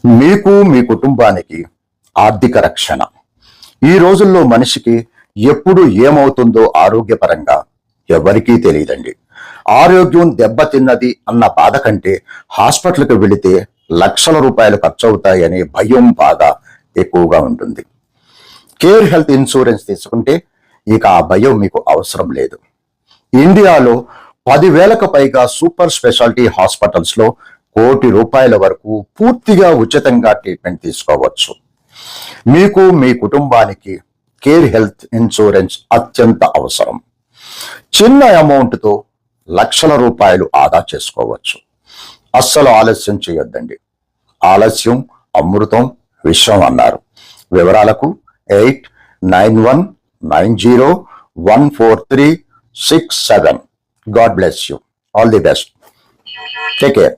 మీకు మీ కుటుంబానికి ఆర్థిక రక్షణ. ఈ రోజుల్లో మనిషికి ఎప్పుడు ఏమవుతుందో ఆరోగ్యపరంగా ఎవరికీ తెలియదండి. ఆరోగ్యం దెబ్బతిన్నది అన్న బాధ కంటే హాస్పిటల్కి వెళితే లక్షల రూపాయలు ఖర్చు అవుతాయనే భయం బాగా ఎక్కువగా ఉంటుంది. కేర్ హెల్త్ ఇన్సూరెన్స్ తీసుకుంటే ఇక ఆ భయం మీకు అవసరం లేదు. ఇండియాలో 10,000కు పైగా సూపర్ స్పెషాలిటీ హాస్పిటల్స్ లో ₹1,00,00,000 వరకు పూర్తిగా ఉచితంగా ట్రీట్మెంట్ తీసుకోవచ్చు. మీకు మీ కుటుంబానికి కేర్ హెల్త్ ఇన్సూరెన్స్ అత్యంత అవసరం. చిన్న అమౌంట్తో లక్షల రూపాయలు ఆదా చేసుకోవచ్చు. అస్సలు ఆలస్యం చేయొద్దండి. ఆలస్యం అమృతం విషం అన్నారు. వివరాలకు 8919014367. God bless you. All the best. Take care.